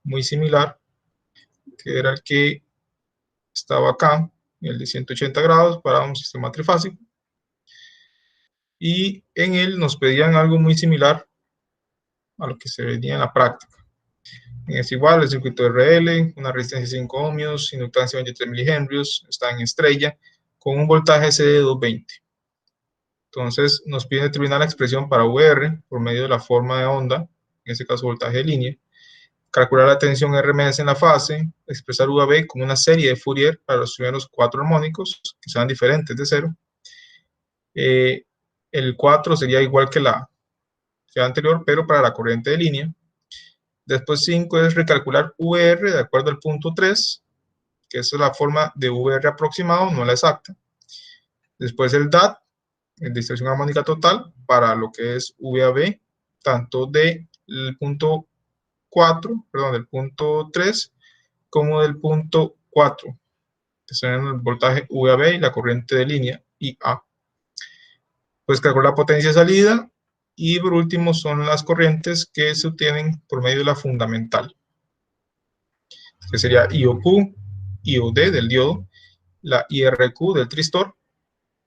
muy similar, que era el que estaba acá, el de 180 grados para un sistema trifásico. Y en él nos pedían algo muy similar a lo que se venía en la práctica. Es igual, el circuito RL, una resistencia de 5 ohmios, inductancia 23 milihenrios, está en estrella, con un voltaje CD de 220. Entonces nos piden determinar la expresión para VR por medio de la forma de onda, en este caso voltaje de línea, calcular la tensión RMS en la fase, expresar UAB como una serie de Fourier para los primeros 4 armónicos, que sean diferentes de 0. El 4 sería igual que la anterior, pero para la corriente de línea. Después 5 es recalcular VR de acuerdo al punto 3, que esa es la forma de VR aproximado, no la exacta. Después el DAT, en distorsión armónica total, para lo que es VAB, tanto del punto 4, perdón, del punto 3, como del punto 4, que son el voltaje VAB y la corriente de línea IA. Pues calcular la potencia de salida, y por último son las corrientes que se obtienen por medio de la fundamental, que sería IOQ, IOD del diodo, la IRQ del tristor,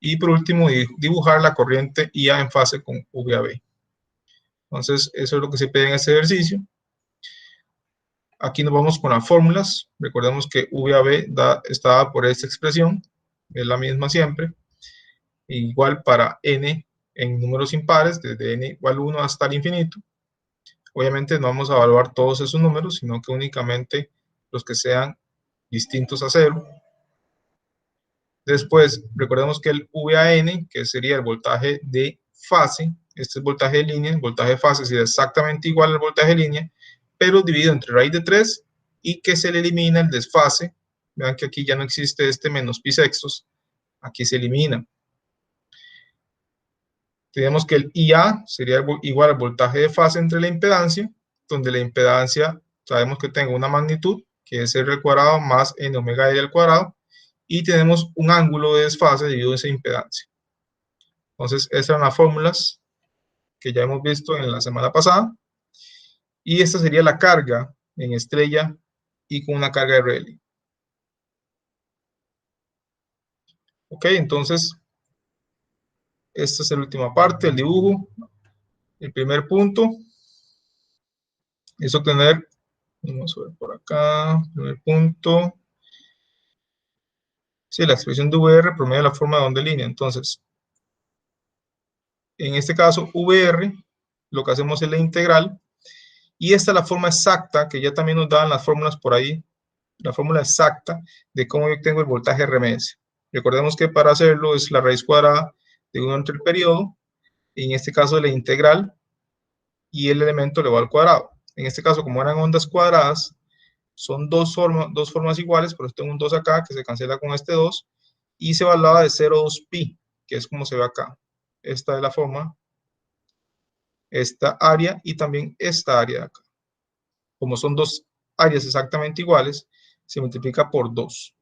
y por último dibujar la corriente IA en fase con VAB. Entonces eso es lo que se pide en este ejercicio. Aquí nos vamos con las fórmulas. Recordemos que VAB está dada por esta expresión, es la misma siempre, igual para n en números impares, desde n igual a 1 hasta el infinito. Obviamente no vamos a evaluar todos esos números, sino que únicamente los que sean distintos a 0. Después, recordemos que el VAN, que sería el voltaje de fase, este es voltaje de línea, el voltaje de fase sería exactamente igual al voltaje de línea, pero dividido entre raíz de 3 y que se le elimina el desfase. Vean que aquí ya no existe este menos pi sextos, aquí se elimina. Tenemos que el IA sería igual al voltaje de fase entre la impedancia, donde la impedancia sabemos que tengo una magnitud, que es R al cuadrado más N omega L al cuadrado, y tenemos un ángulo de desfase debido a esa impedancia. Entonces, esas son las fórmulas que ya hemos visto en la semana pasada, y esta sería la carga en estrella y con una carga RL. Ok, entonces, esta es la última parte, el dibujo. El primer punto es obtener, vamos a ver por acá, primer punto, sí, la expresión de VR por medio de la forma de onda de línea. Entonces, en este caso, VR, lo que hacemos es la integral, y esta es la forma exacta, que ya también nos dan las fórmulas por ahí, la fórmula exacta de cómo yo obtengo el voltaje RMS. Recordemos que para hacerlo es la raíz cuadrada de 1 entre el periodo, en este caso la integral, y el elemento elevado al cuadrado. En este caso, como eran ondas cuadradas, son dos formas iguales, por eso tengo un 2 acá que se cancela con este 2, y se evaluaba de 0,2 pi, que es como se ve acá. Esta es la forma, esta área y también esta área de acá. Como son dos áreas exactamente iguales, se multiplica por 2.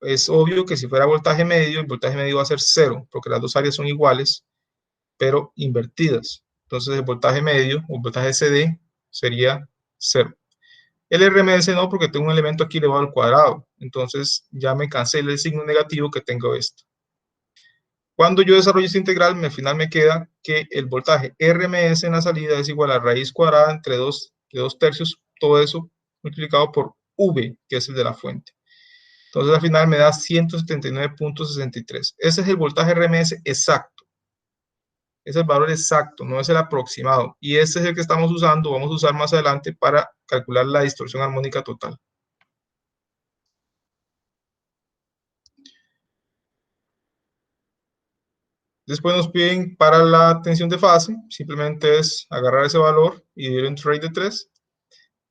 Es obvio que si fuera voltaje medio, el voltaje medio va a ser 0, porque las dos áreas son iguales, pero invertidas. Entonces el voltaje medio, o voltaje CD, sería 0. El RMS no, porque tengo un elemento aquí elevado al cuadrado. Entonces ya me cancela el signo negativo que tengo esto. Cuando yo desarrollo esta integral, al final me queda que el voltaje RMS en la salida es igual a raíz cuadrada entre 2 tercios, todo eso multiplicado por V, que es el de la fuente. Entonces al final me da 179.63. Ese es el voltaje RMS exacto. Es el valor exacto, no es el aproximado. Y este es el que estamos usando, vamos a usar más adelante para calcular la distorsión armónica total. Después nos piden para la tensión de fase, simplemente es agarrar ese valor y dividir entre raíz de 3,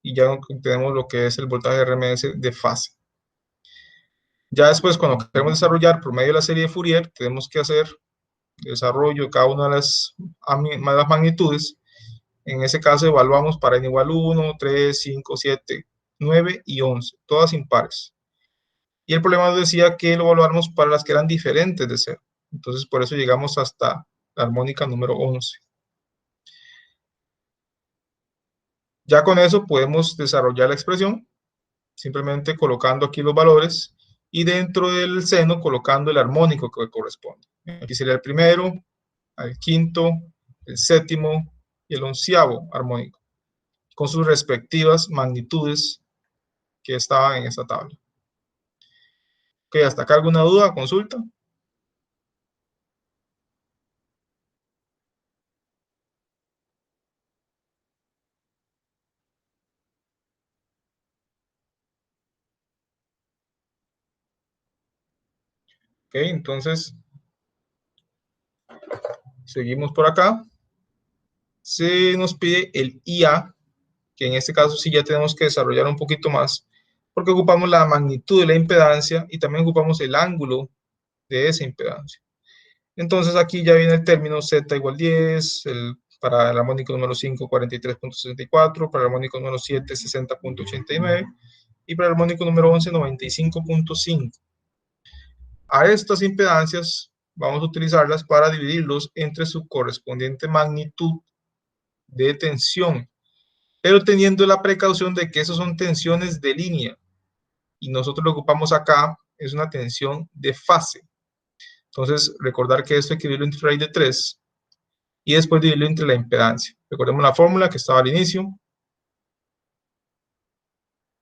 y ya tenemos lo que es el voltaje RMS de fase. Ya después, cuando queremos desarrollar por medio de la serie de Fourier, tenemos que hacer desarrollo de cada una de las magnitudes. En ese caso evaluamos para n igual 1, 3, 5, 7, 9 y 11, todas impares. Y el problema nos decía que lo evaluáramos para las que eran diferentes de 0. Entonces por eso llegamos hasta la armónica número 11. Ya con eso podemos desarrollar la expresión, simplemente colocando aquí los valores y dentro del seno colocando el armónico que corresponde. Aquí sería el primero, el quinto, el séptimo y el onceavo armónico, con sus respectivas magnitudes que estaban en esta tabla. Ok, hasta acá alguna duda, consulta. Ok, entonces seguimos por acá. Se nos pide el IA, que en este caso sí ya tenemos que desarrollar un poquito más, porque ocupamos la magnitud de la impedancia y también ocupamos el ángulo de esa impedancia. Entonces aquí ya viene el término Z igual 10, para el armónico número 5, 43.64, para el armónico número 7, 60.89, y para el armónico número 11, 95.5. A estas impedancias vamos a utilizarlas para dividirlos entre su correspondiente magnitud de tensión, pero teniendo la precaución de que esas son tensiones de línea, y nosotros lo ocupamos acá, es una tensión de fase. Entonces, recordar que esto hay que dividirlo entre raíz de 3 y después dividirlo entre la impedancia. Recordemos la fórmula que estaba al inicio,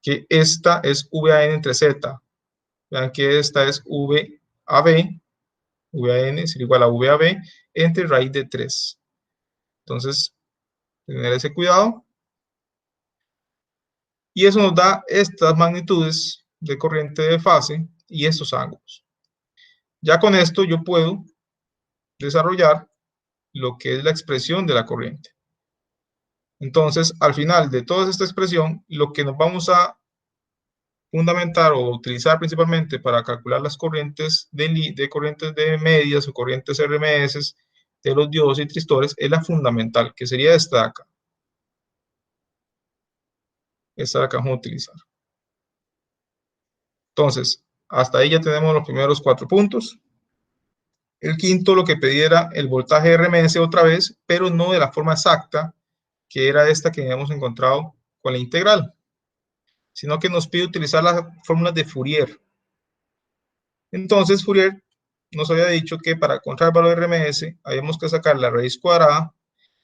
que esta es VAN entre Z. Vean que esta es VAB, VAN es igual a VAB entre raíz de 3. Entonces, tener ese cuidado. Y eso nos da estas magnitudes de corriente de fase y estos ángulos. Ya con esto yo puedo desarrollar lo que es la expresión de la corriente. Entonces, al final de toda esta expresión, lo que nos vamos a fundamentar o utilizar principalmente para calcular las corrientes de corrientes de medias o corrientes RMS de los diodos y tristores es la fundamental, que sería esta de acá. Esta de acá vamos a utilizar. Entonces, hasta ahí ya tenemos los primeros 4 puntos. El quinto lo que pedía era el voltaje RMS otra vez, pero no de la forma exacta, que era esta que habíamos encontrado con la integral, sino que nos pide utilizar las fórmulas de Fourier. Entonces, Fourier nos había dicho que para encontrar el valor RMS, habíamos que sacar la raíz cuadrada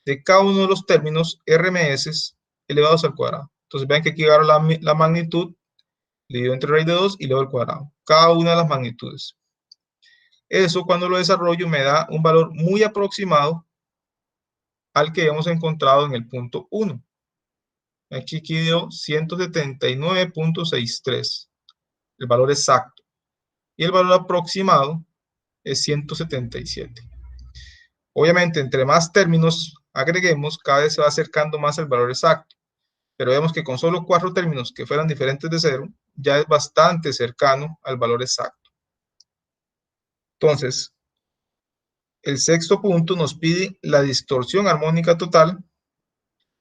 de cada uno de los términos RMS elevados al cuadrado. Entonces, vean que aquí agarro la magnitud, le divido entre raíz de 2 y luego el cuadrado. Cada una de las magnitudes. Eso, cuando lo desarrollo, me da un valor muy aproximado al que hemos encontrado en el punto 1. Aquí dio 179.63, el valor exacto. Y el valor aproximado es 177. Obviamente, entre más términos agreguemos, cada vez se va acercando más al valor exacto. Pero vemos que con solo 4 términos que fueran diferentes de 0, ya es bastante cercano al valor exacto. Entonces, el sexto punto nos pide la distorsión armónica total,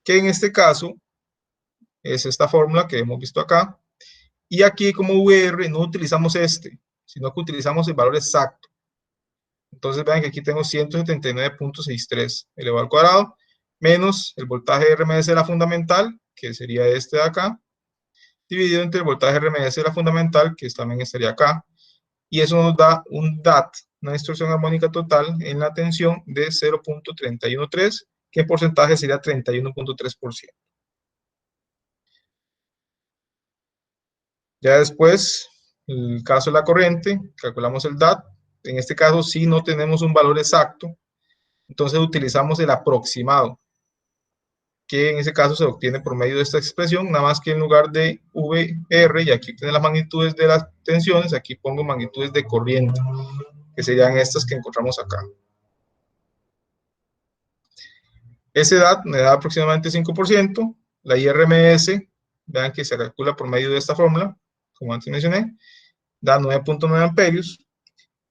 que en este caso es esta fórmula que hemos visto acá. Y aquí como VR no utilizamos sino que utilizamos el valor exacto. Entonces vean que aquí tengo 179.63 elevado al cuadrado, menos el voltaje RMS de la fundamental, que sería este de acá, dividido entre el voltaje RMS de la fundamental, que también estaría acá. Y eso nos da un DAT, una distorsión armónica total en la tensión de 0.313, que en porcentaje sería 31.3%. Ya después, el caso de la corriente, calculamos el DAT. En este caso sí no tenemos un valor exacto, entonces utilizamos el aproximado, que en ese caso se obtiene por medio de esta expresión, nada más que en lugar de VR, y aquí tiene las magnitudes de las tensiones, aquí pongo magnitudes de corriente, que serían estas que encontramos acá. Ese DAT me da aproximadamente 5%, la IRMS, vean que se calcula por medio de esta fórmula, como antes mencioné, da 9.9 amperios,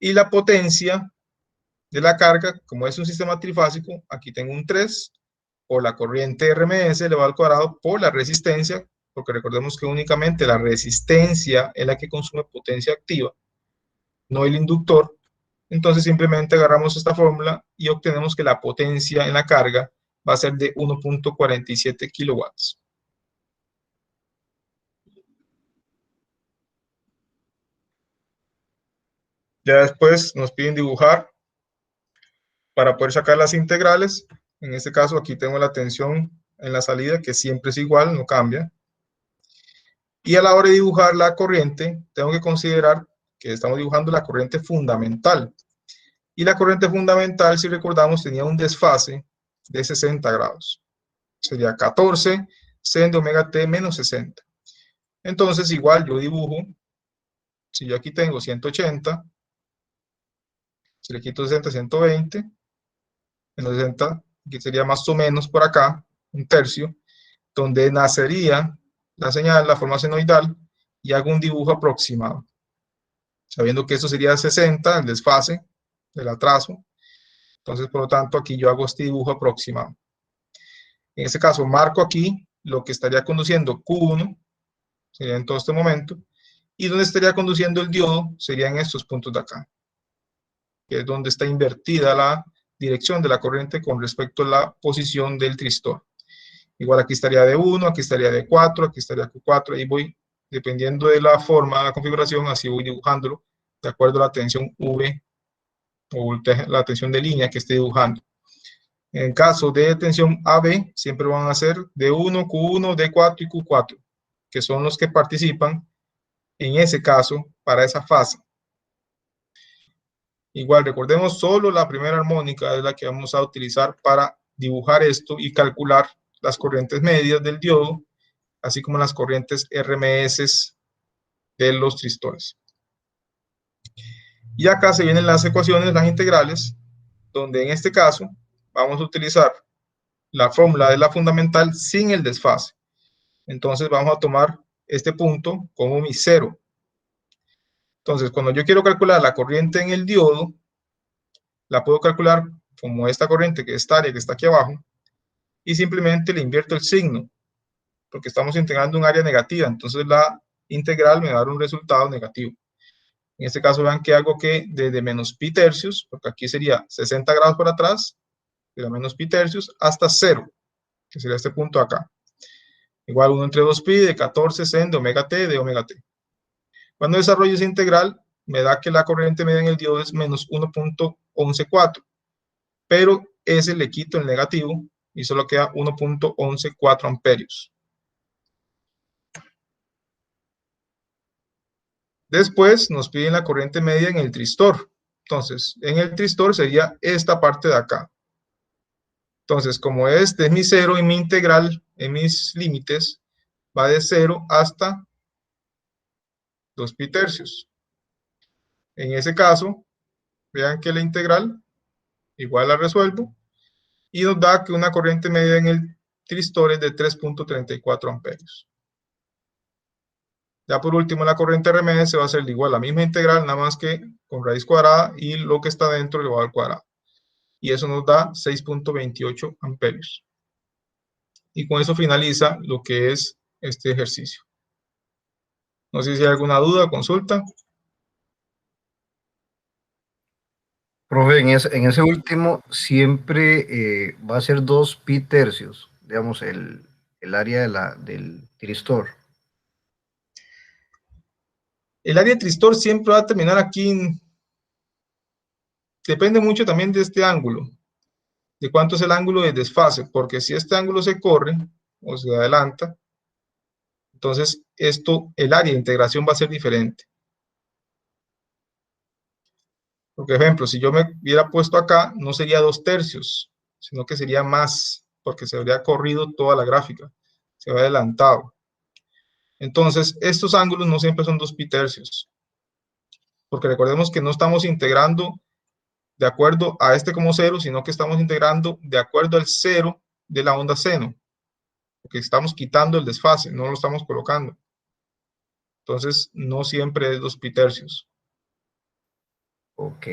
y la potencia de la carga, como es un sistema trifásico, aquí tengo un 3, por la corriente RMS elevado al cuadrado por la resistencia, porque recordemos que únicamente la resistencia es la que consume potencia activa, no el inductor. Entonces simplemente agarramos esta fórmula y obtenemos que la potencia en la carga va a ser de 1.47 kilowatts. Ya después nos piden dibujar para poder sacar las integrales. En este caso aquí tengo la tensión en la salida que siempre es igual, no cambia. Y a la hora de dibujar la corriente, tengo que considerar que estamos dibujando la corriente fundamental. Y la corriente fundamental, si recordamos, tenía un desfase de 60 grados. Sería 14 sen de omega t menos 60. Entonces, igual yo dibujo, si yo aquí tengo 180, si le quito 60, 120, menos 60, que sería más o menos por acá, un tercio, donde nacería la señal, la forma senoidal, y hago un dibujo aproximado, sabiendo que esto sería 60, el desfase del atraso. Entonces, por lo tanto, aquí yo hago este dibujo aproximado. En este caso, marco aquí lo que estaría conduciendo Q1, sería en todo este momento, y donde estaría conduciendo el diodo sería en estos puntos de acá, que es donde está invertida la dirección de la corriente con respecto a la posición del tristor. Igual aquí estaría de 1, aquí estaría de 4, aquí estaría Q4, ahí voy, dependiendo de la forma, la configuración, así voy dibujándolo, de acuerdo a la tensión V o la tensión de línea que esté dibujando. En caso de tensión AB, siempre van a ser D1, Q1, D4 y Q4, que son los que participan en ese caso para esa fase. Igual, recordemos, solo la primera armónica es la que vamos a utilizar para dibujar esto y calcular las corrientes medias del diodo, así como las corrientes RMS de los tristores. Y acá se vienen las ecuaciones, las integrales, donde en este caso vamos a utilizar la fórmula de la fundamental sin el desfase. Entonces vamos a tomar este punto como mi cero. Entonces, cuando yo quiero calcular la corriente en el diodo, la puedo calcular como esta corriente, que es esta área que está aquí abajo, y simplemente le invierto el signo, porque estamos integrando un área negativa, entonces la integral me va a dar un resultado negativo. En este caso, vean que hago que desde menos pi tercios, porque aquí sería 60 grados para atrás, de la menos pi tercios, hasta 0, que sería este punto acá. Igual 1 entre 2 pi de 14 sen de omega t de omega t. Cuando desarrollo esa integral, me da que la corriente media en el diodo es menos 1.114, pero ese le quito el negativo y solo queda 1.114 amperios. Después nos piden la corriente media en el tristor. Entonces, en el tristor sería esta parte de acá. Entonces, como este es mi cero y mi integral en mis límites va de 0 hasta 2 pi tercios. En ese caso, vean que la integral igual la resuelvo y nos da que una corriente media en el tristor es de 3.34 amperios. Ya por último, la corriente RMS va a ser igual, la misma integral, nada más que con raíz cuadrada y lo que está dentro elevado al cuadrado. Y eso nos da 6.28 amperios. Y con eso finaliza lo que es este ejercicio. No sé si hay alguna duda o consulta. Profe, en ese último siempre va a ser 2 pi tercios, digamos, el área del tristor. El área de tristor siempre va a terminar aquí. Depende mucho también de este ángulo, de cuánto es el ángulo de desfase, porque si este ángulo se corre o se adelanta, entonces el área de integración va a ser diferente. Por ejemplo, si yo me hubiera puesto acá, no sería 2 tercios, sino que sería más, porque se habría corrido toda la gráfica, se habría adelantado. Entonces, estos ángulos no siempre son 2 pi tercios, porque recordemos que no estamos integrando de acuerdo a este como cero, sino que estamos integrando de acuerdo al cero de la onda seno, porque estamos quitando el desfase, no lo estamos colocando. Entonces, no siempre es 2 pi tercios. Ok,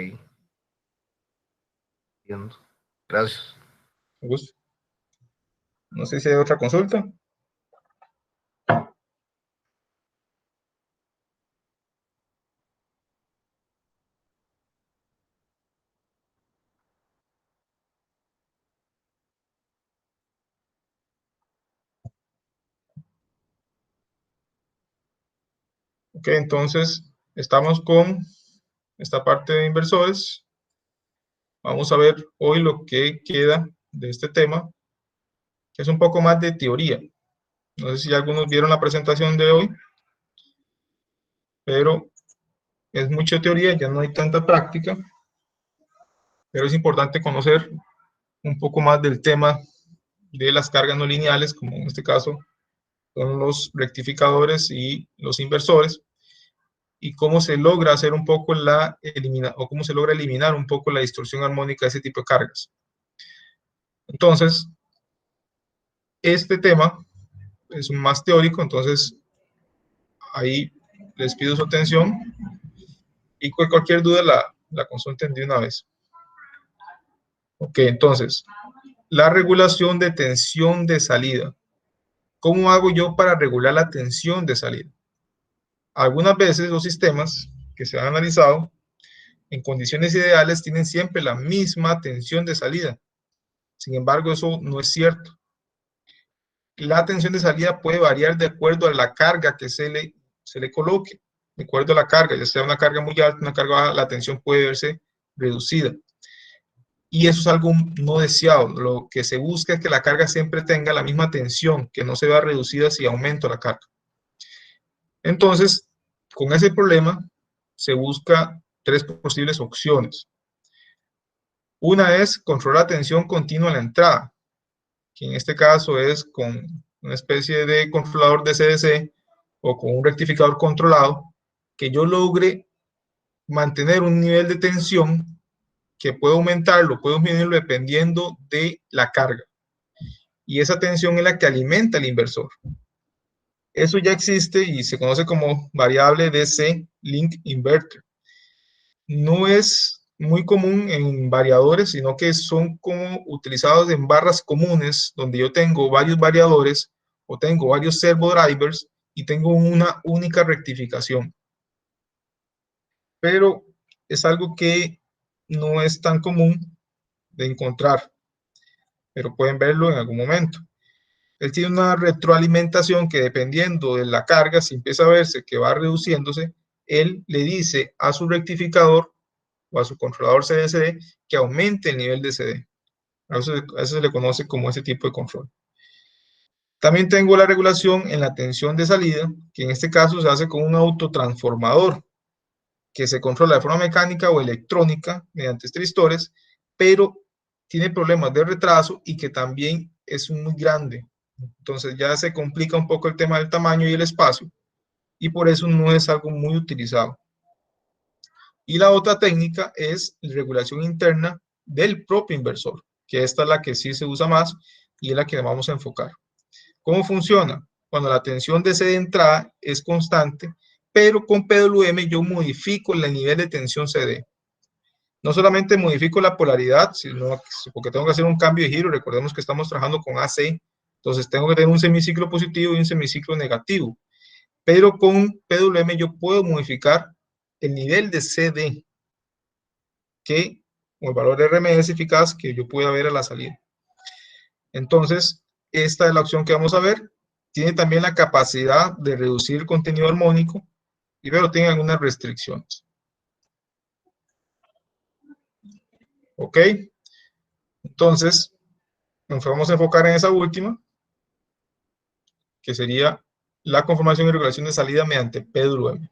entiendo. Gracias. No sé si hay otra consulta. Ok, entonces estamos con esta parte de inversores. Vamos a ver hoy lo que queda de este tema, que es un poco más de teoría. No sé si algunos vieron la presentación de hoy, pero es mucha teoría, ya no hay tanta práctica, pero es importante conocer un poco más del tema de las cargas no lineales, como en este caso son los rectificadores y los inversores, y cómo se logra hacer un poco o cómo se logra eliminar un poco la distorsión armónica de ese tipo de cargas. Entonces, este tema es un más teórico, entonces ahí les pido su atención y cualquier duda la consulten de una vez. Ok, entonces, la regulación de tensión de salida. ¿Cómo hago yo para regular la tensión de salida? Algunas veces los sistemas que se han analizado en condiciones ideales tienen siempre la misma tensión de salida. Sin embargo, eso no es cierto. La tensión de salida puede variar de acuerdo a la carga que se le coloque. De acuerdo a la carga, ya sea una carga muy alta, una carga baja, la tensión puede verse reducida. Y eso es algo no deseado. Lo que se busca es que la carga siempre tenga la misma tensión, que no se vea reducida si aumento la carga. Entonces, con ese problema se busca tres posibles opciones. Una es controlar la tensión continua en la entrada, que en este caso es con una especie de controlador de CDC o con un rectificador controlado, que yo logre mantener un nivel de tensión que puedo aumentarlo, puedo disminuirlo dependiendo de la carga. Y esa tensión es la que alimenta el inversor. Eso ya existe y se conoce como variable DC Link Inverter. No es muy común en variadores, sino que son como utilizados en barras comunes, donde yo tengo varios variadores o tengo varios servo drivers y tengo una única rectificación. Pero es algo que no es tan común de encontrar, pero pueden verlo en algún momento. Él tiene una retroalimentación que dependiendo de la carga, si empieza a verse que va reduciéndose, él le dice a su rectificador o a su controlador CDCD que aumente el nivel de CD. A eso se le conoce como ese tipo de control. También tengo la regulación en la tensión de salida, que en este caso se hace con un autotransformador, que se controla de forma mecánica o electrónica mediante tristores, pero tiene problemas de retraso y que también es muy grande. Entonces ya se complica un poco el tema del tamaño y el espacio, y por eso no es algo muy utilizado. Y la otra técnica es regulación interna del propio inversor, que esta es la que sí se usa más y es la que vamos a enfocar. ¿Cómo funciona? Cuando la tensión de CD de entrada es constante, pero con PWM yo modifico el nivel de tensión CD. No solamente modifico la polaridad, sino porque tengo que hacer un cambio de giro. Recordemos que estamos trabajando con AC, entonces tengo que tener un semiciclo positivo y un semiciclo negativo. Pero con PWM yo puedo modificar el nivel de CD, que, o el valor de RMS eficaz que yo pueda ver a la salida. Entonces, esta es la opción que vamos a ver. Tiene también la capacidad de reducir el contenido armónico, pero tiene algunas restricciones. ¿Ok? Entonces, nos vamos a enfocar en esa última, que sería la conformación y regulación de salida mediante PWM.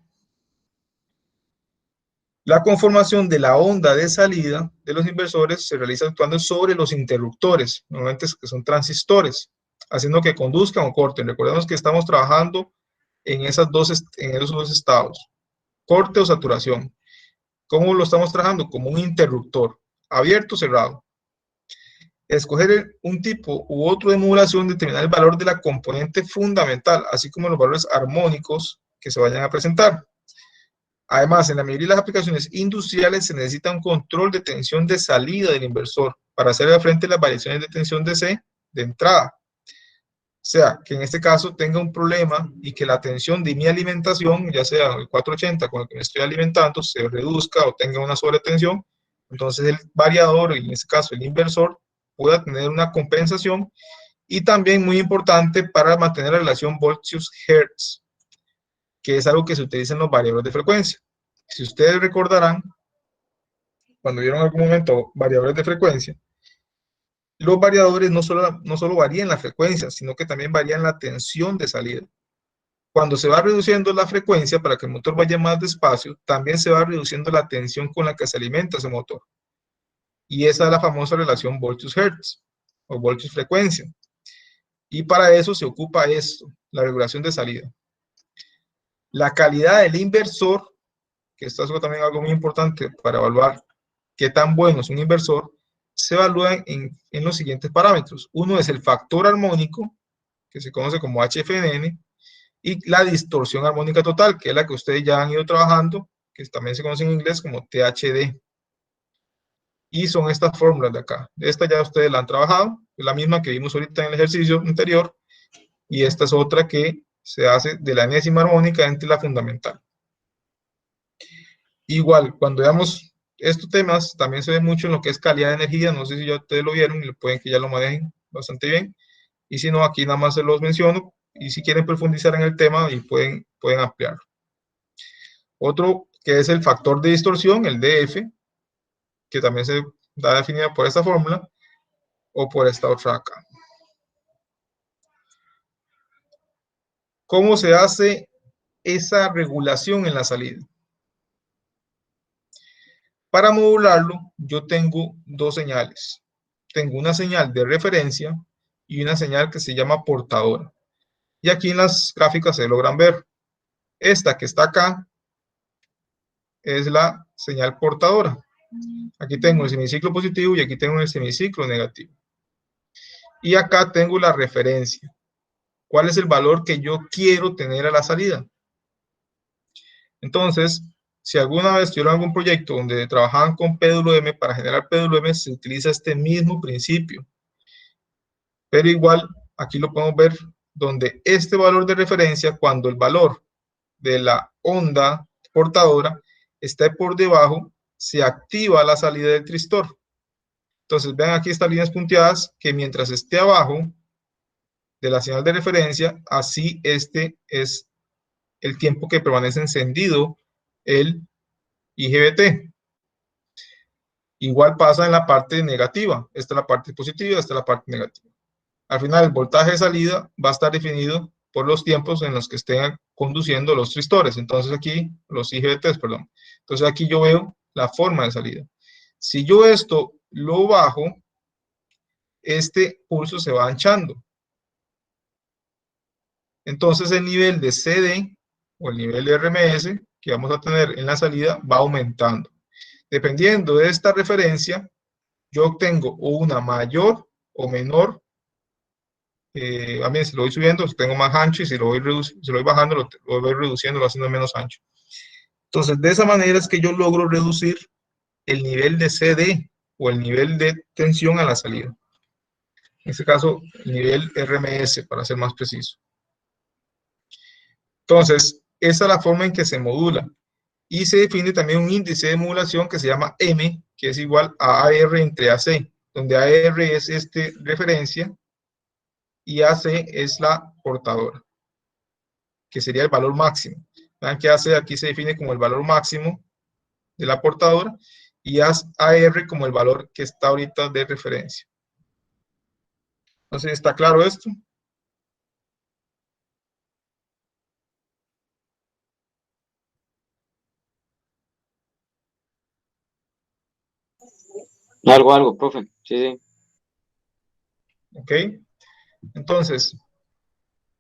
La conformación de la onda de salida de los inversores se realiza actuando sobre los interruptores, normalmente que son transistores, haciendo que conduzcan o corten. Recordemos que estamos trabajando en esos dos estados, corte o saturación. ¿Cómo lo estamos trabajando? Como un interruptor, abierto o cerrado. Escoger un tipo u otro de modulación, determinar el valor de la componente fundamental, así como los valores armónicos que se vayan a presentar. Además, en la mayoría de las aplicaciones industriales se necesita un control de tensión de salida del inversor para hacerle frente a las variaciones de tensión de C de entrada. O sea, que en este caso tenga un problema y que la tensión de mi alimentación, ya sea el 480 con el que me estoy alimentando, se reduzca o tenga una sobretensión. Entonces el variador, en este caso el inversor, pueda tener una compensación. Y también muy importante para mantener la relación voltios-hertz. que es algo que se utiliza en los variadores de frecuencia. Si ustedes recordarán, cuando vieron en algún momento variadores de frecuencia, los variadores no solo varían la frecuencia, sino que también varían la tensión de salida. Cuando se va reduciendo la frecuencia para que el motor vaya más despacio, también se va reduciendo la tensión con la que se alimenta ese motor. Y esa es la famosa relación voltios-hertz o voltios-frecuencia. Y para eso se ocupa esto, la regulación de salida. La calidad del inversor, que esto es también algo muy importante para evaluar qué tan bueno es un inversor, se evalúa en los siguientes parámetros. Uno es el factor armónico, que se conoce como HFNN, y la distorsión armónica total, que es la que ustedes ya han ido trabajando, que también se conoce en inglés como THD. Y son estas fórmulas de acá. Esta ya ustedes la han trabajado, es la misma que vimos ahorita en el ejercicio anterior, y esta es otra que se hace de la enésima armónica entre la fundamental. Igual, cuando veamos estos temas, también se ve mucho en lo que es calidad de energía, no sé si ya ustedes lo vieron, y pueden que ya lo manejen bastante bien, y si no, aquí nada más se los menciono, y si quieren profundizar en el tema, y pueden ampliarlo. Otro que es el factor de distorsión, el DF, que también se da definida por esta fórmula, o por esta otra acá. ¿Cómo se hace esa regulación en la salida? Para modularlo, yo tengo dos señales. Tengo una señal de referencia y una señal que se llama portadora. Y aquí en las gráficas se logran ver. Esta que está acá es la señal portadora. Aquí tengo el semiciclo positivo y aquí tengo el semiciclo negativo. Y acá tengo la referencia. ¿Cuál es el valor que yo quiero tener a la salida? Entonces, si alguna vez tuvieron algún proyecto donde trabajaban con PWM, para generar PWM se utiliza este mismo principio. Pero igual, aquí lo podemos ver, donde este valor de referencia, cuando el valor de la onda portadora está por debajo, se activa la salida del tristor. Entonces, vean aquí estas líneas punteadas, que mientras esté abajo de la señal de referencia, así este es el tiempo que permanece encendido el IGBT. Igual pasa en la parte negativa. Esta es la parte positiva, esta es la parte negativa. Al final, el voltaje de salida va a estar definido por los tiempos en los que estén conduciendo los tristores. Entonces aquí, los IGBTs, perdón. Entonces aquí yo veo la forma de salida. Si yo esto lo bajo, este pulso se va anchando. Entonces el nivel de CD o el nivel de RMS que vamos a tener en la salida va aumentando. Dependiendo de esta referencia, yo obtengo una mayor o menor, a mí si lo voy subiendo, tengo más ancho, y si lo voy bajando, lo voy reduciendo, lo haciendo menos ancho. Entonces, de esa manera es que yo logro reducir el nivel de CD o el nivel de tensión a la salida. En este caso, el nivel RMS, para ser más preciso. Entonces, esa es la forma en que se modula. Y se define también un índice de modulación que se llama M, que es igual a AR entre AC, donde AR es referencia y AC es la portadora, que sería el valor máximo. Vean que AC aquí se define como el valor máximo de la portadora y AR como el valor que está ahorita de referencia. Entonces, ¿está claro esto? Algo, profe. Sí. ¿Ok? Entonces,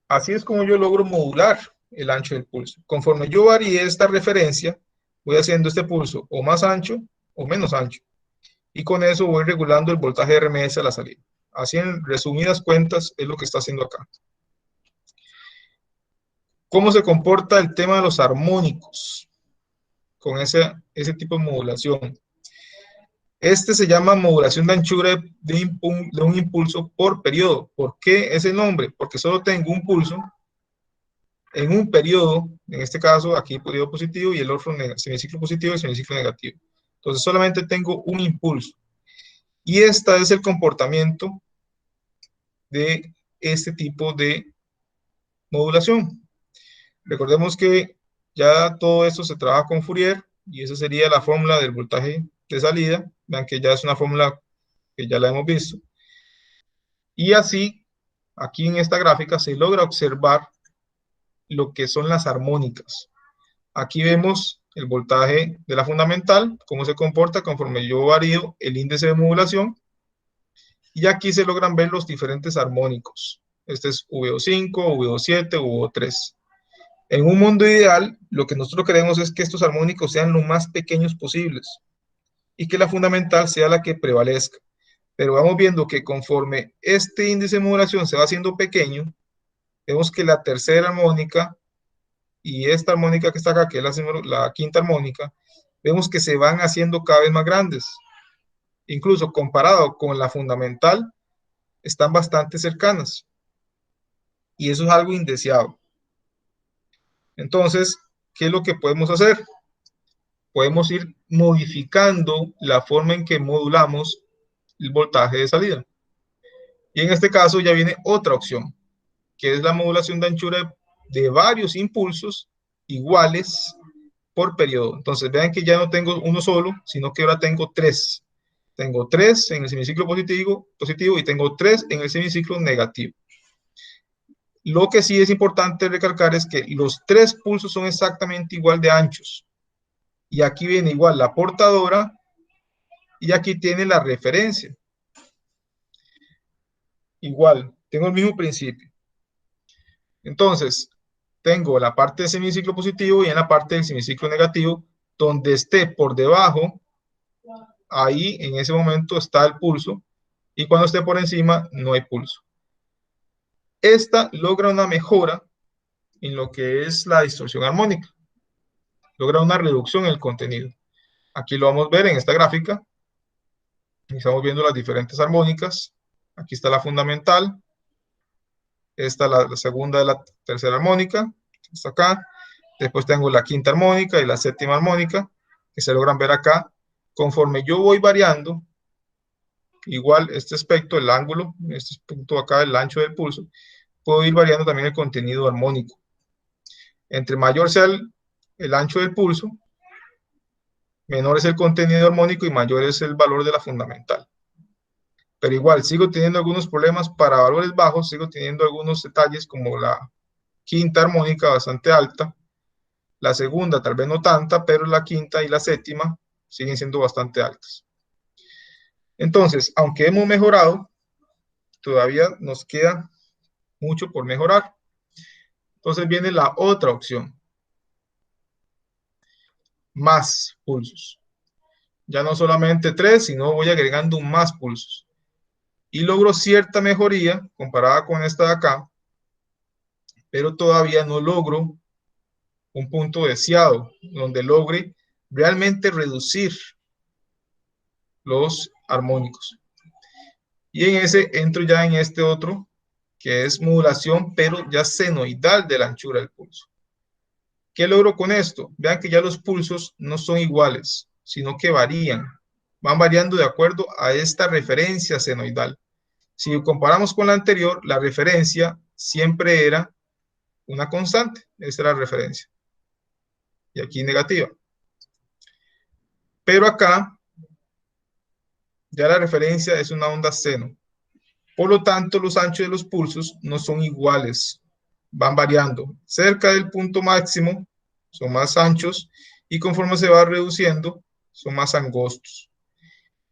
así es como yo logro modular el ancho del pulso. Conforme yo varíe esta referencia, voy haciendo este pulso o más ancho o menos ancho. Y con eso voy regulando el voltaje de RMS a la salida. Así, en resumidas cuentas, es lo que está haciendo acá. ¿Cómo se comporta el tema de los armónicos con ese tipo de modulación? Este se llama modulación de anchura de un impulso por periodo. ¿Por qué ese nombre? Porque solo tengo un pulso en un periodo, en este caso aquí periodo positivo y el otro semiciclo positivo y semiciclo negativo. Entonces solamente tengo un impulso. Y este es el comportamiento de este tipo de modulación. Recordemos que ya todo esto se trabaja con Fourier y esa sería la fórmula del voltaje de salida. Vean que ya es una fórmula que ya la hemos visto. Y así, aquí en esta gráfica se logra observar lo que son las armónicas. Aquí vemos el voltaje de la fundamental, cómo se comporta conforme yo varío el índice de modulación. Y aquí se logran ver los diferentes armónicos. Este es VO5, VO7, VO3. En un mundo ideal, lo que nosotros queremos es que estos armónicos sean lo más pequeños posibles y que la fundamental sea la que prevalezca. Pero vamos viendo que conforme este índice de modulación se va haciendo pequeño, vemos que la tercera armónica y esta armónica que está acá, que es la quinta armónica, vemos que se van haciendo cada vez más grandes. Incluso comparado con la fundamental, están bastante cercanas. Y eso es algo indeseado. Entonces, ¿qué es lo que podemos hacer? Podemos ir modificando la forma en que modulamos el voltaje de salida. Y en este caso ya viene otra opción, que es la modulación de anchura de varios impulsos iguales por periodo. Entonces vean que ya no tengo uno solo, sino que ahora tengo tres. Tengo tres en el semiciclo positivo y tengo tres en el semiciclo negativo. Lo que sí es importante recalcar es que los tres pulsos son exactamente igual de anchos. Y aquí viene igual la portadora y aquí tiene la referencia. Igual, tengo el mismo principio. Entonces, tengo la parte del semiciclo positivo y en la parte del semiciclo negativo, donde esté por debajo, ahí en ese momento está el pulso, y cuando esté por encima, no hay pulso. Esta logra una mejora en lo que es la distorsión armónica. Logra una reducción en el contenido. Aquí lo vamos a ver en esta gráfica. Estamos viendo las diferentes armónicas. Aquí está la fundamental. Esta es la segunda de la tercera armónica. Está acá. Después tengo la quinta armónica y la séptima armónica, que se logran ver acá. Conforme yo voy variando, igual este aspecto, el ángulo, este punto acá, el ancho del pulso, puedo ir variando también el contenido armónico. Entre mayor sea el ancho del pulso, menor es el contenido armónico y mayor es el valor de la fundamental. Pero igual, sigo teniendo algunos problemas para valores bajos, sigo teniendo algunos detalles como la quinta armónica bastante alta, la segunda tal vez no tanta, pero la quinta y la séptima siguen siendo bastante altas. Entonces, aunque hemos mejorado, todavía nos queda mucho por mejorar. Entonces viene la otra opción. Más pulsos. Ya no solamente 3, sino voy agregando más pulsos. Y logro cierta mejoría comparada con esta de acá, pero todavía no logro un punto deseado, donde logre realmente reducir los armónicos. Y en ese entro ya en este otro, que es modulación, pero ya senoidal de la anchura del pulso. ¿Qué logro con esto? Vean que ya los pulsos no son iguales, sino que varían. Van variando de acuerdo a esta referencia senoidal. Si comparamos con la anterior, la referencia siempre era una constante. Esta era la referencia. Y aquí negativa. Pero acá, ya la referencia es una onda seno. Por lo tanto, los anchos de los pulsos no son iguales. Van variando. Cerca del punto máximo son más anchos y conforme se va reduciendo son más angostos.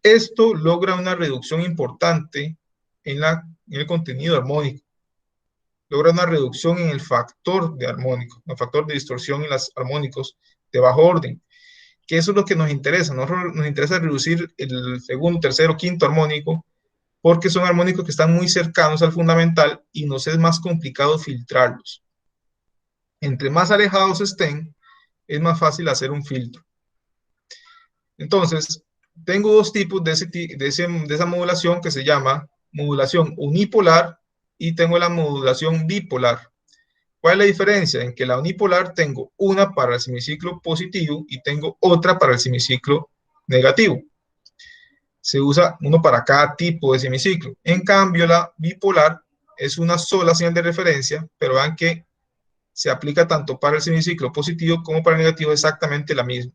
Esto logra una reducción importante en el contenido armónico. Logra una reducción en el factor de armónico, el factor de distorsión en los armónicos de bajo orden, que eso es lo que nos interesa. Nos interesa reducir el segundo, tercero, quinto armónico, porque son armónicos que están muy cercanos al fundamental y nos es más complicado filtrarlos. Entre más alejados estén, es más fácil hacer un filtro. Entonces, tengo dos tipos de esa modulación que se llama modulación unipolar y tengo la modulación bipolar. ¿Cuál es la diferencia? En que la unipolar tengo una para el semiciclo positivo y tengo otra para el semiciclo negativo. Se usa uno para cada tipo de semiciclo. En cambio, la bipolar es una sola señal de referencia, pero vean que se aplica tanto para el semiciclo positivo como para el negativo, exactamente la misma.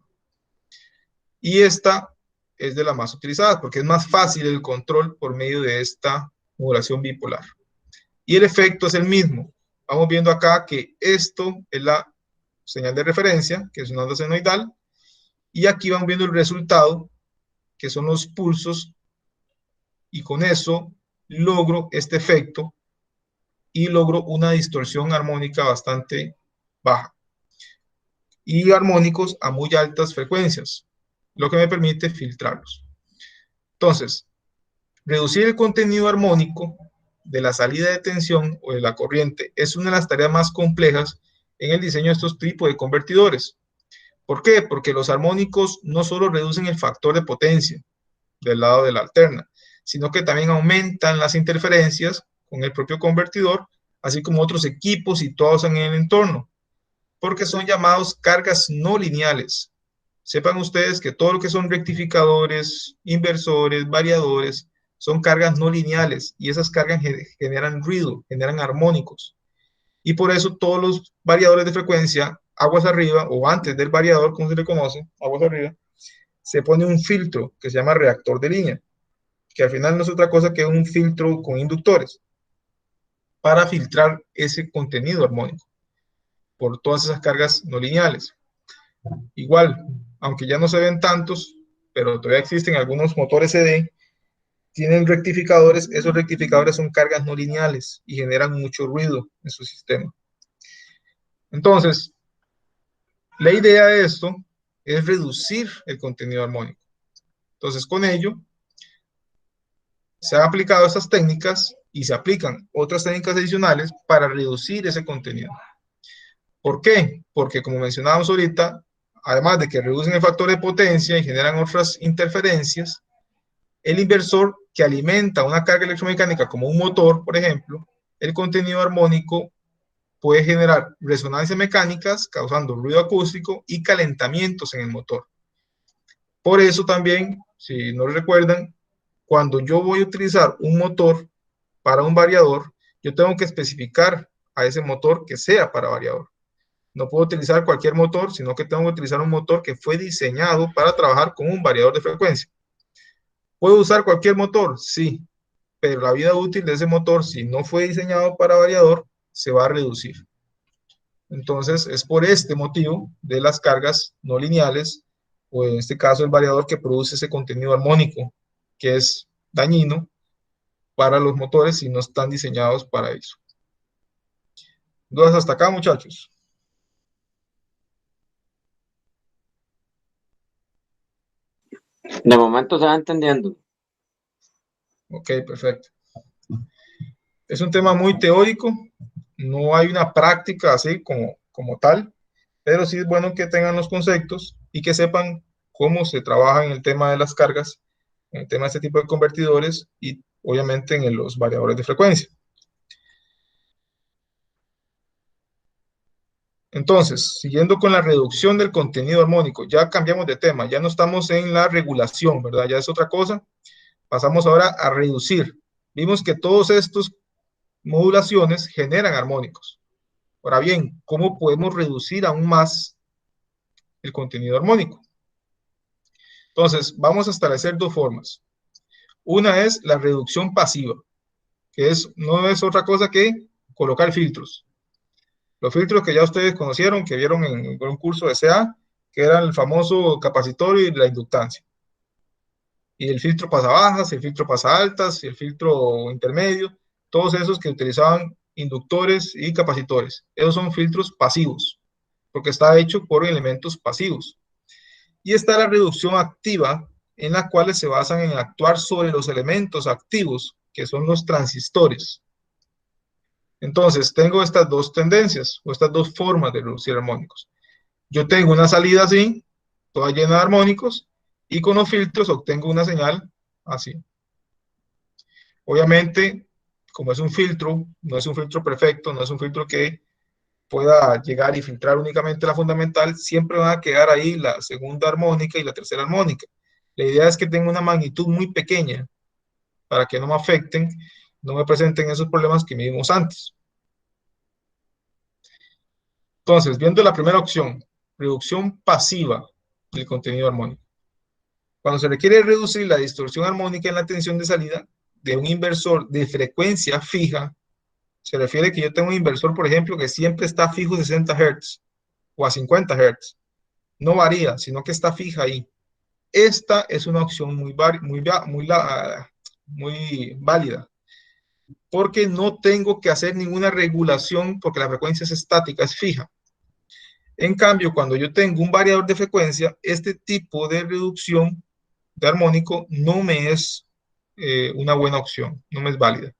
Y esta es de las más utilizadas porque es más fácil el control por medio de esta modulación bipolar. Y el efecto es el mismo. Vamos viendo acá que esto es la señal de referencia, que es una onda senoidal, y aquí vamos viendo el resultado, que son los pulsos, y con eso logro este efecto y logro una distorsión armónica bastante baja y armónicos a muy altas frecuencias, lo que me permite filtrarlos. Entonces, reducir el contenido armónico de la salida de tensión o de la corriente es una de las tareas más complejas en el diseño de estos tipos de convertidores. ¿Por qué? Porque los armónicos no solo reducen el factor de potencia del lado de la alterna, sino que también aumentan las interferencias con el propio convertidor, así como otros equipos situados en el entorno, porque son llamados cargas no lineales. Sepan ustedes que todo lo que son rectificadores, inversores, variadores, son cargas no lineales y esas cargas generan ruido, generan armónicos. Y por eso todos los variadores de frecuencia, aguas arriba o antes del variador, como se le conoce, aguas arriba, se pone un filtro que se llama reactor de línea, que al final no es otra cosa que un filtro con inductores para filtrar ese contenido armónico por todas esas cargas no lineales. Igual, aunque ya no se ven tantos, pero todavía existen algunos motores CD, tienen rectificadores, esos rectificadores son cargas no lineales y generan mucho ruido en su sistema. Entonces, la idea de esto es reducir el contenido armónico. Entonces, con ello, se han aplicado estas técnicas y se aplican otras técnicas adicionales para reducir ese contenido. ¿Por qué? Porque, como mencionábamos ahorita, además de que reducen el factor de potencia y generan otras interferencias, el inversor que alimenta una carga electromecánica como un motor, por ejemplo, el contenido armónico puede generar resonancias mecánicas causando ruido acústico y calentamientos en el motor. Por eso también, si no recuerdan, cuando yo voy a utilizar un motor para un variador, yo tengo que especificar a ese motor que sea para variador. No puedo utilizar cualquier motor, sino que tengo que utilizar un motor que fue diseñado para trabajar con un variador de frecuencia. ¿Puedo usar cualquier motor? Sí, pero la vida útil de ese motor, si no fue diseñado para variador, se va a reducir. Entonces, es por este motivo de las cargas no lineales, o en este caso el variador que produce ese contenido armónico, que es dañino para los motores si no están diseñados para eso. ¿Dudas hasta acá, muchachos? De momento se va entendiendo. Ok, perfecto. Es un tema muy teórico, no hay una práctica así como tal, pero sí es bueno que tengan los conceptos y que sepan cómo se trabaja en el tema de las cargas, en el tema de este tipo de convertidores y obviamente en los variadores de frecuencia. Entonces, siguiendo con la reducción del contenido armónico, ya cambiamos de tema, ya no estamos en la regulación, ¿verdad? Ya es otra cosa. Pasamos ahora a reducir. Vimos que todos estos modulaciones generan armónicos. Ahora bien, ¿cómo podemos reducir aún más el contenido armónico? Entonces, vamos a establecer dos formas. Una es la reducción pasiva, que no es otra cosa que colocar filtros. Los filtros que ya ustedes conocieron, que vieron en un curso de CA, que eran el famoso capacitorio y la inductancia. Y el filtro pasa bajas, el filtro pasa altas, y el filtro intermedio, todos esos que utilizaban inductores y capacitores. Esos son filtros pasivos, porque está hecho por elementos pasivos. Y está la reducción activa, en la cual se basan en actuar sobre los elementos activos, que son los transistores. Entonces, tengo estas dos tendencias, o estas dos formas de reducir armónicos. Yo tengo una salida así, toda llena de armónicos, y con los filtros obtengo una señal así. Obviamente, como es un filtro, no es un filtro perfecto, no es un filtro que pueda llegar y filtrar únicamente la fundamental, siempre van a quedar ahí la segunda armónica y la tercera armónica. La idea es que tenga una magnitud muy pequeña para que no me afecten, no me presenten esos problemas que vimos antes. Entonces, viendo la primera opción, reducción pasiva del contenido armónico. Cuando se requiere reducir la distorsión armónica en la tensión de salida de un inversor de frecuencia fija, se refiere que yo tengo un inversor, por ejemplo, que siempre está fijo a 60 Hz o a 50 Hz. No varía, sino que está fija ahí. Esta es una opción muy válida, porque no tengo que hacer ninguna regulación porque la frecuencia es estática, es fija. En cambio, cuando yo tengo un variador de frecuencia, este tipo de reducción de armónico no me es una buena opción, no me es válida.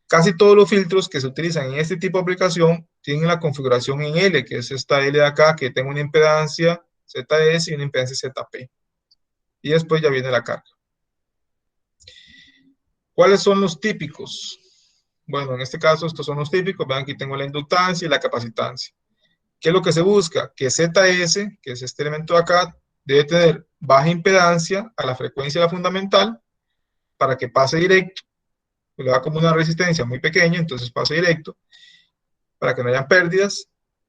Casi todos los filtros que se utilizan en este tipo de aplicación tienen la configuración en L, que es esta L de acá, que tengo una impedancia ZS y una impedancia ZP. Y después ya viene la carga. ¿Cuáles son los típicos? Bueno, en este caso estos son los típicos. Vean, aquí tengo la inductancia y la capacitancia. ¿Qué es lo que se busca? Que ZS, que es este elemento de acá, debe tener baja impedancia a la frecuencia de la fundamental para que pase directo. Le da como una resistencia muy pequeña, entonces pase directo, para que no haya pérdidas,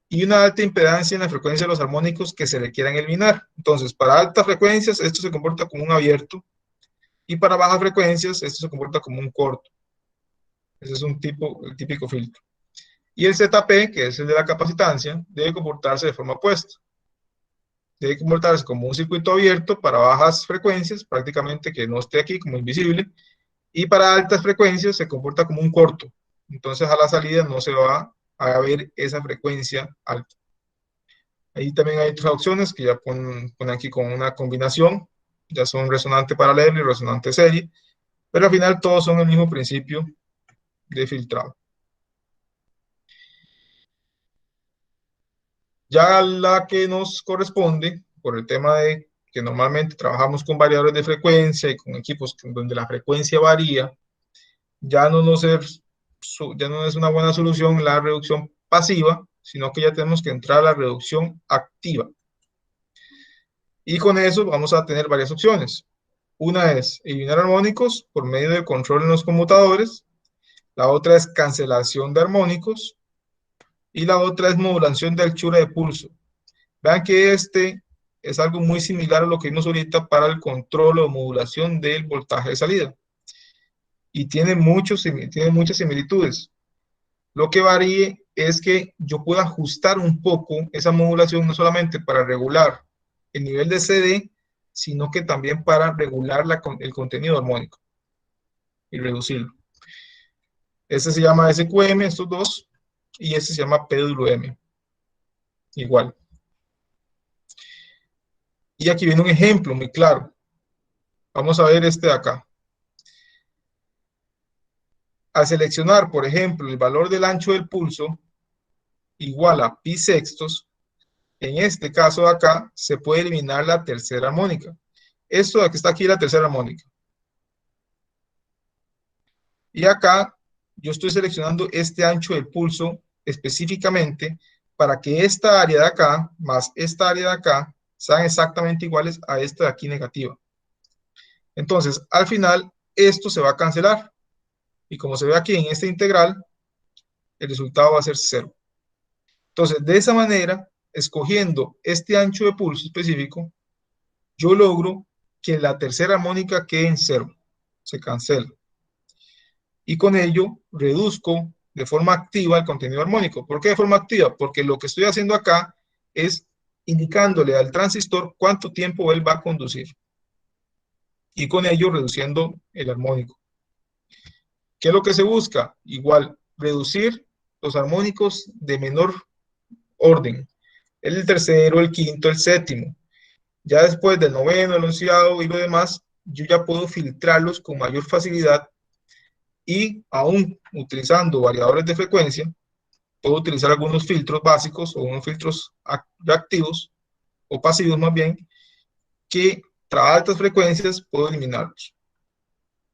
y una alta impedancia en la frecuencia de los armónicos que se le quieran eliminar. Entonces, para altas frecuencias, esto se comporta como un abierto, y para bajas frecuencias, esto se comporta como un corto. Ese es el típico filtro. Y el ZP, que es el de la capacitancia, debe comportarse de forma opuesta. Debe comportarse como un circuito abierto para bajas frecuencias, prácticamente que no esté aquí como invisible, y para altas frecuencias se comporta como un corto. Entonces a la salida no se va a ver esa frecuencia alta. Ahí también hay otras opciones que ya ponen aquí con una combinación, ya son resonante paralelo y resonante serie, pero al final todos son el mismo principio de filtrado. Ya la que nos corresponde, por el tema de que normalmente trabajamos con variadores de frecuencia y con equipos donde la frecuencia varía, ya no es una buena solución la reducción pasiva, sino que ya tenemos que entrar a la reducción activa. Y con eso vamos a tener varias opciones. Una es eliminar armónicos por medio de control en los conmutadores, la otra es cancelación de armónicos y la otra es modulación de anchura de pulso. Vean que este es algo muy similar a lo que vimos ahorita para el control o modulación del voltaje de salida. Y tiene muchas similitudes. Lo que varíe es que yo pueda ajustar un poco esa modulación, no solamente para regular el nivel de CD, sino que también para regular el contenido armónico y reducirlo. Este se llama SQM, estos dos, y este se llama PWM. Igual. Y aquí viene un ejemplo muy claro. Vamos a ver este de acá. Al seleccionar, por ejemplo, el valor del ancho del pulso igual a pi sextos, en este caso de acá, se puede eliminar la tercera armónica. Esto de aquí está aquí la tercera armónica. Y acá yo estoy seleccionando este ancho del pulso específicamente para que esta área de acá más esta área de acá sean exactamente iguales a esta de aquí negativa. Entonces, al final, esto se va a cancelar. Y como se ve aquí en esta integral, el resultado va a ser 0. Entonces, de esa manera, escogiendo este ancho de pulso específico, yo logro que la tercera armónica quede en 0. Se cancela. Y con ello, reduzco de forma activa el contenido armónico. ¿Por qué de forma activa? Porque lo que estoy haciendo acá es indicándole al transistor cuánto tiempo él va a conducir. Y con ello, reduciendo el armónico. ¿Qué es lo que se busca? Igual, reducir los armónicos de menor orden. El tercero, el quinto, el séptimo. Ya después del noveno, el onceavo y lo demás, yo ya puedo filtrarlos con mayor facilidad y aún utilizando variadores de frecuencia, puedo utilizar algunos filtros básicos o unos filtros reactivos o pasivos más bien, que a altas frecuencias puedo eliminarlos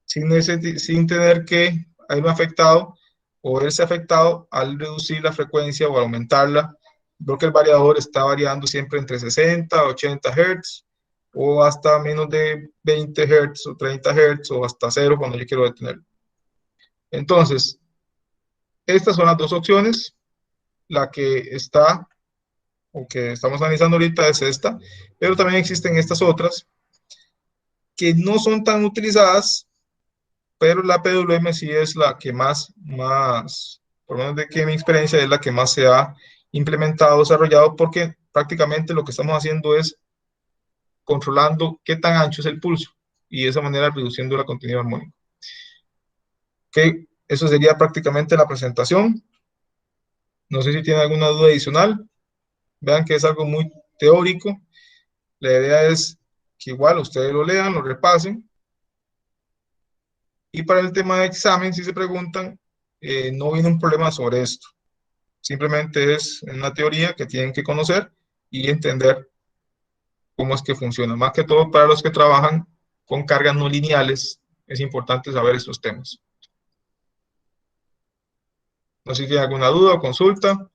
sin tener que haberme afectado o verse afectado al reducir la frecuencia o aumentarla. Creo que el variador está variando siempre entre 60 a 80 Hz o hasta menos de 20 Hz o 30 Hz o hasta 0 cuando yo quiero detenerlo. Entonces, estas son las dos opciones. La que está o que estamos analizando ahorita es esta, pero también existen estas otras que no son tan utilizadas, pero la PWM sí es la que más, por lo menos de que mi experiencia es la que más se ha implementado, desarrollado, porque prácticamente lo que estamos haciendo es controlando qué tan ancho es el pulso y de esa manera reduciendo la continuidad armónica. Ok, eso sería prácticamente la presentación. No sé si tienen alguna duda adicional. Vean que es algo muy teórico. La idea es que igual ustedes lo lean, lo repasen. Y para el tema de examen, si se preguntan, no viene un problema sobre esto. Simplemente es una teoría que tienen que conocer y entender cómo es que funciona. Más que todo para los que trabajan con cargas no lineales, es importante saber estos temas. No sé si tienen alguna duda o consulta,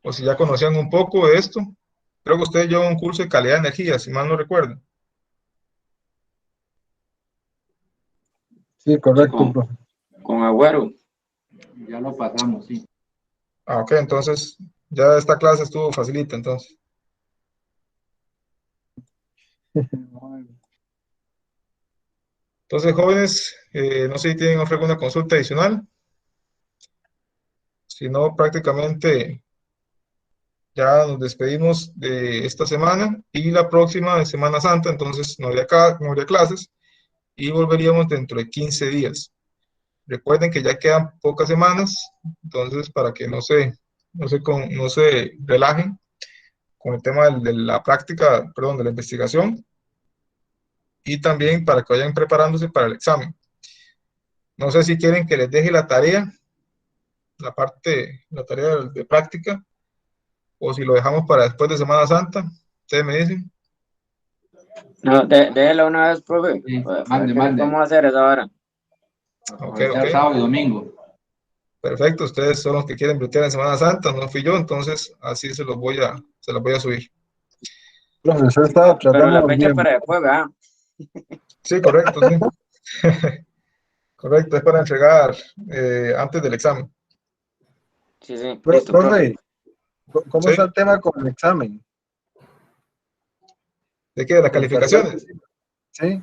o si ya conocían un poco de esto. Creo que ustedes llevan un curso de calidad de energía, si mal no recuerdo. Sí, correcto, Con, profe. con Agüero. Ya lo pasamos, sí. Ah, ok, entonces ya esta clase estuvo facilita, entonces. Entonces, jóvenes, no sé si tienen alguna consulta adicional. Si no, prácticamente ya nos despedimos de esta semana y la próxima de Semana Santa, entonces no habría clases y volveríamos dentro de 15 días. Recuerden que ya quedan pocas semanas, entonces para que no se relajen con el tema de la práctica, perdón, de la investigación, y también para que vayan preparándose para el examen. No sé si quieren que les deje la tarea, la tarea de práctica, o si lo dejamos para después de Semana Santa. Ustedes me dicen. No, déjelo una vez, profe. Sí, ¿Para qué mande. vamos a hacer eso ahora? Aprovechar Ok. sábado y domingo. Perfecto, ustedes son los que quieren bloquear en Semana Santa, no fui yo, entonces así se los voy a subir. Profesor, estaba Pero la tratando fecha bien. para después, ¿verdad? Sí, correcto, sí. Correcto, es para entregar antes del examen. Sí, sí, listo, profe. Profe, ¿cómo Sí. está el tema con el examen? ¿De qué? ¿De las ¿Con calificaciones? Sí.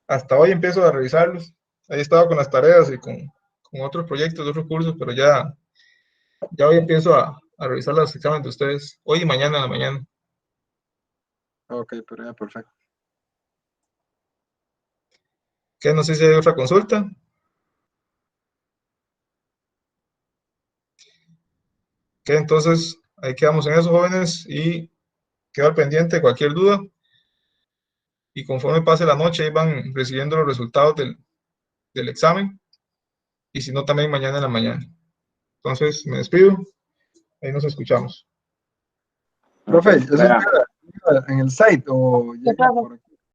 Hasta hoy empiezo a revisarlos. Ahí he estado con las tareas y con otros proyectos, otros cursos, pero ya hoy empiezo a revisar los exámenes de ustedes. Hoy y mañana en la mañana. Ok, pero ya, perfecto. ¿Qué? No sé si hay otra consulta. ¿Qué? Entonces, ahí quedamos en eso, jóvenes, y quedo al pendiente de cualquier duda. Y conforme pase la noche, ahí van recibiendo los resultados del examen. Y si no, también mañana en la mañana. Entonces, me despido. Ahí nos escuchamos. Profe, Ok, ¿eso vea. llega en el site o llega por aquí?